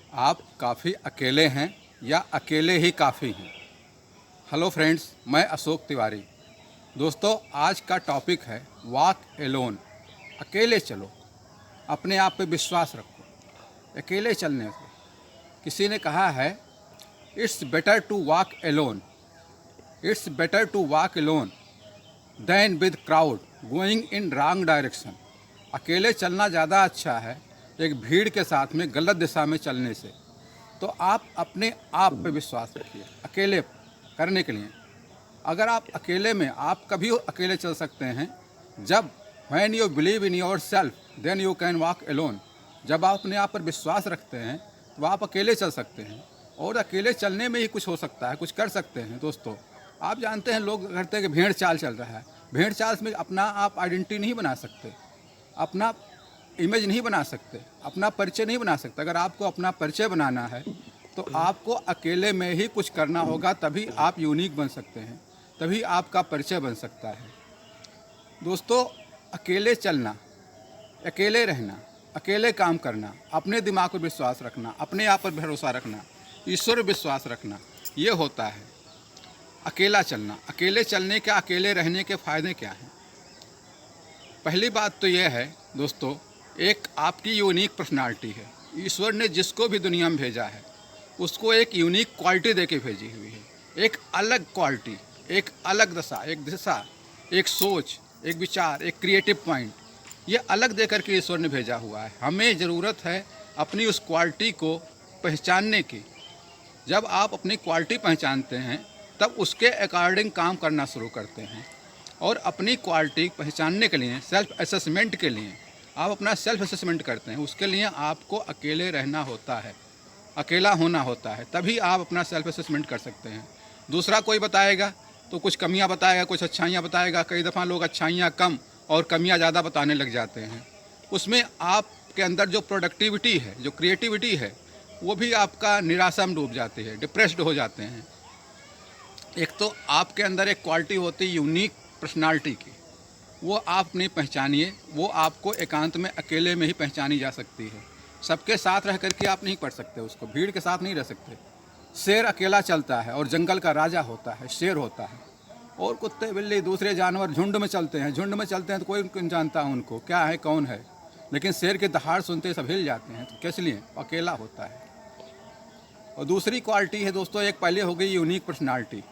आप काफ़ी अकेले हैं या अकेले ही काफ़ी हैं। हेलो फ्रेंड्स, मैं अशोक तिवारी। दोस्तों, आज का टॉपिक है वॉक एलोन। अकेले चलो, अपने आप पे विश्वास रखो। अकेले चलने से किसी ने कहा है, it's better to walk alone, it's better to walk alone than with crowd going in wrong direction. अकेले चलना ज़्यादा अच्छा है एक भीड़ के साथ में गलत दिशा में चलने से। तो आप अपने आप पे विश्वास रखिए अकेले करने के लिए। अगर आप अकेले में, आप कभी अकेले चल सकते हैं जब when you believe in yourself then you can walk alone. जब आप अपने आप पर विश्वास रखते हैं तो आप अकेले चल सकते हैं, और अकेले चलने में ही कुछ हो सकता है, कुछ कर सकते हैं। दोस्तों, आप जानते हैं लोग कहते हैं कि भेड़ चाल चल रहा है। भेड़ चाल में अपना आप आइडेंटिटी नहीं बना सकते, अपना इमेज नहीं बना सकते, अपना परिचय नहीं बना सकते। अगर आपको अपना परिचय बनाना है तो आपको अकेले में ही कुछ करना होगा, तभी आप यूनिक बन सकते हैं, तभी आपका परिचय बन सकता है। दोस्तों, अकेले चलना, अकेले रहना, अकेले काम करना, अपने दिमाग पर विश्वास रखना, अपने आप पर भरोसा रखना, ईश्वर पर विश्वास रखना, ये होता है अकेला चलना। अकेले चलने के, अकेले रहने के फ़ायदे क्या हैं? पहली बात तो यह है दोस्तों, एक आपकी यूनिक पर्सनालिटी है। ईश्वर ने जिसको भी दुनिया में भेजा है उसको एक यूनिक क्वालिटी दे के भेजी हुई है। एक अलग क्वालिटी, एक अलग दशा, एक दिशा, एक सोच, एक विचार, एक क्रिएटिव पॉइंट, ये अलग दे करके ईश्वर ने भेजा हुआ है। हमें ज़रूरत है अपनी उस क्वालिटी को पहचानने की। जब आप अपनी क्वालिटी पहचानते हैं तब उसके अकॉर्डिंग काम करना शुरू करते हैं। और अपनी क्वालिटी पहचानने के लिए, सेल्फ असेसमेंट के लिए, आप अपना सेल्फ असेसमेंट करते हैं। उसके लिए आपको अकेले रहना होता है, अकेला होना होता है, तभी आप अपना सेल्फ असेसमेंट कर सकते हैं। दूसरा कोई बताएगा तो कुछ कमियां बताएगा, कुछ अच्छाइयां बताएगा। कई दफ़ा लोग अच्छाइयां कम और कमियां ज़्यादा बताने लग जाते हैं। उसमें आपके अंदर जो प्रोडक्टिविटी है, जो क्रिएटिविटी है, वो भी आपका निराशा में डूब जाती है, डिप्रेस्ड हो जाते हैं। एक तो आपके अंदर एक क्वालिटी होती है यूनिक पर्सनालिटी की, वो आप नहीं पहचानिए, वो आपको एकांत में अकेले में ही पहचानी जा सकती है। सबके साथ रह करके आप नहीं पढ़ सकते उसको, भीड़ के साथ नहीं रह सकते। शेर अकेला चलता है और जंगल का राजा होता है, शेर होता है। और कुत्ते बिल्ली दूसरे जानवर झुंड में चलते हैं, झुंड में चलते हैं तो कोई नहीं जानता उनको क्या है कौन है, लेकिन शेर की दहाड़ सुनते सब हिल जाते हैं। तो किस लिए? अकेला होता है। और दूसरी क्वालिटी है दोस्तों, एक पहले हो गई यूनिक पर्सनालिटी।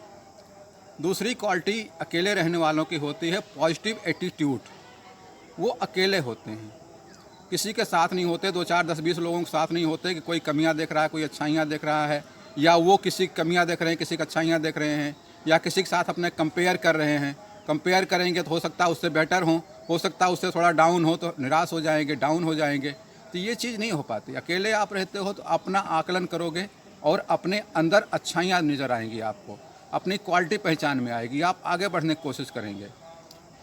दूसरी क्वालिटी अकेले रहने वालों की होती है पॉजिटिव एटीट्यूड। वो अकेले होते हैं, किसी के साथ नहीं होते, 2 4 10 20 लोगों के साथ नहीं होते कि कोई कमियां देख रहा है, कोई अच्छाइयां देख रहा है, या वो किसी की कमियां देख रहे हैं, किसी की अच्छाइयां देख रहे हैं, या किसी के साथ अपने कंपेयर कर रहे हैं। कंपेयर करेंगे तो हो सकता है उससे बेटर हो सकता है उससे थोड़ा डाउन हो, तो निराश हो जाएंगे, डाउन हो जाएंगे। तो ये चीज़ नहीं हो पाती। अकेले आप रहते हो तो अपना आकलन करोगे और अपने अंदर अच्छाइयाँ नज़र आएंगी, आपको अपनी क्वालिटी पहचान में आएगी, आप आगे बढ़ने की कोशिश करेंगे।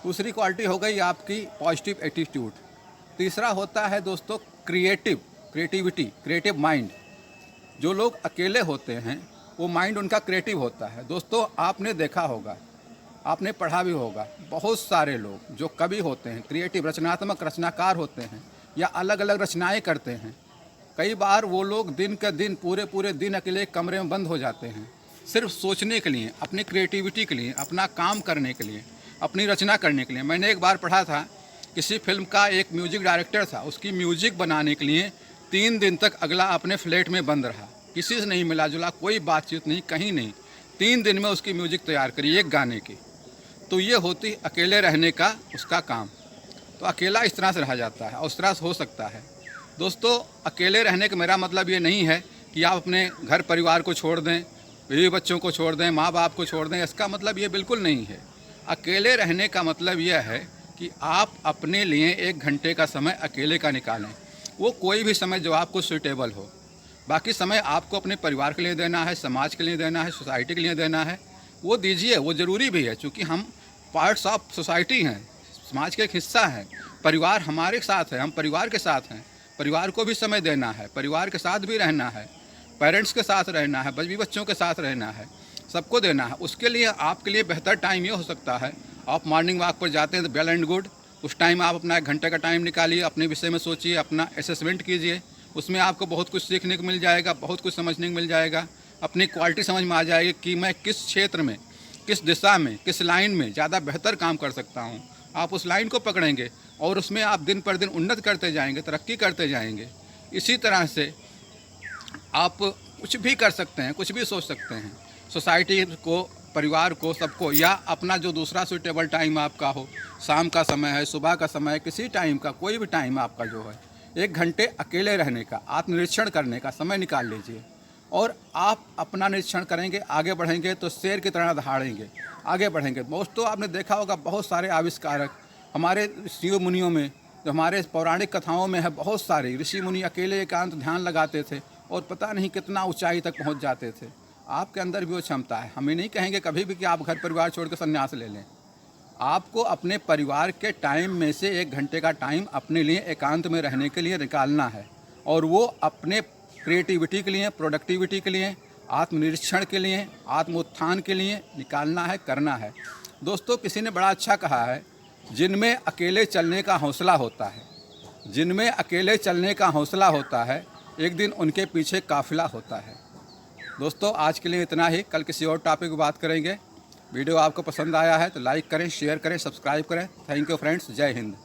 दूसरी क्वालिटी हो गई आपकी पॉजिटिव एटीट्यूड। तीसरा होता है दोस्तों क्रिएटिविटी, क्रिएटिव माइंड। जो लोग अकेले होते हैं वो माइंड उनका क्रिएटिव होता है। दोस्तों, आपने देखा होगा, आपने पढ़ा भी होगा, बहुत सारे लोग जो कवि होते हैं, क्रिएटिव रचनात्मक रचनाकार होते हैं, या अलग अलग रचनाएं करते हैं। कई बार वो लोग दिन के दिन, पूरे दिन अकेले कमरे में बंद हो जाते हैं, सिर्फ सोचने के लिए, अपनी क्रिएटिविटी के लिए, अपना काम करने के लिए, अपनी रचना करने के लिए। मैंने एक बार पढ़ा था, किसी फिल्म का एक म्यूजिक डायरेक्टर था, उसकी म्यूजिक बनाने के लिए 3 दिन तक अगला अपने फ्लैट में बंद रहा, किसी से नहीं मिला जुला, कोई बातचीत नहीं, कहीं नहीं। 3 दिन में उसकी म्यूजिक तैयार करी एक गाने की। तो ये होती अकेले रहने का उसका काम। तो अकेला इस तरह से रहा जाता है और इस तरह से हो सकता है। दोस्तों, अकेले रहने का मेरा मतलब ये नहीं है कि आप अपने घर परिवार को छोड़ दें, बीवी बच्चों को छोड़ दें, माँ बाप को छोड़ दें। इसका मतलब ये बिल्कुल नहीं है। अकेले रहने का मतलब यह है कि आप अपने लिए 1 घंटे का समय अकेले का निकालें। वो कोई भी समय जो आपको सूटेबल हो। बाकी समय आपको अपने परिवार के लिए देना है, समाज के लिए देना है, सोसाइटी के लिए देना है, वो दीजिए, वो ज़रूरी भी है। क्योंकि हम पार्ट्स ऑफ सोसाइटी हैं, समाज का एक हिस्सा है। परिवार हमारे साथ है, हम परिवार के साथ हैं। परिवार को भी समय देना है, परिवार के साथ भी रहना है, पेरेंट्स के साथ रहना है, बीवी बच्चों के साथ रहना है, सबको देना है। उसके लिए आपके लिए बेहतर टाइम ये हो सकता है, आप मॉर्निंग वॉक पर जाते हैं तो वेल एंड गुड, उस टाइम आप अपना 1 घंटे का टाइम निकालिए, अपने विषय में सोचिए, अपना असेसमेंट कीजिए, उसमें आपको बहुत कुछ सीखने को मिल जाएगा, बहुत कुछ समझने को मिल जाएगा। अपनी क्वालिटी समझ में आ जाएगी कि मैं किस क्षेत्र में, किस दिशा में, किस लाइन में ज़्यादा बेहतर काम कर सकता हूँ। आप उस लाइन को पकड़ेंगे और उसमें आप दिन पर दिन उन्नत करते जाएंगे, तरक्की करते जाएंगे। इसी तरह से आप कुछ भी कर सकते हैं, कुछ भी सोच सकते हैं। सोसाइटी को, परिवार को, सबको, या अपना जो दूसरा सूटेबल टाइम आपका हो, शाम का समय है, सुबह का समय है, किसी टाइम का, कोई भी टाइम आपका जो है, 1 घंटे अकेले रहने का, आत्मनिरीक्षण करने का समय निकाल लीजिए। और आप अपना निरीक्षण करेंगे, आगे बढ़ेंगे तो शेर की तरह दहाड़ेंगे, आगे बढ़ेंगे। दोस्तों, आपने देखा होगा बहुत सारे आविष्कारक हमारे ऋषियों मुनियों में, जो हमारे पौराणिक कथाओं में है, बहुत सारे ऋषि मुनि अकेले एकांत ध्यान लगाते थे और पता नहीं कितना ऊंचाई तक पहुंच जाते थे। आपके अंदर भी वो क्षमता है। हम ये नहीं कहेंगे कभी भी कि आप घर परिवार छोड़ कर संन्यास ले लें। आपको अपने परिवार के टाइम में से 1 घंटे का टाइम अपने लिए एकांत में रहने के लिए निकालना है, और वो अपने क्रिएटिविटी के लिए, प्रोडक्टिविटी के लिए, आत्मनिरीक्षण के लिए, आत्मोत्थान के लिए निकालना है, करना है। दोस्तों, किसी ने बड़ा अच्छा कहा है, जिनमें अकेले चलने का हौसला होता है, जिनमें अकेले चलने का हौसला होता है, एक दिन उनके पीछे काफिला होता है। दोस्तों, आज के लिए इतना ही। कल किसी और टॉपिक पर बात करेंगे। वीडियो आपको पसंद आया है तो लाइक करें, शेयर करें, सब्सक्राइब करें। Thank you friends. जय हिंद।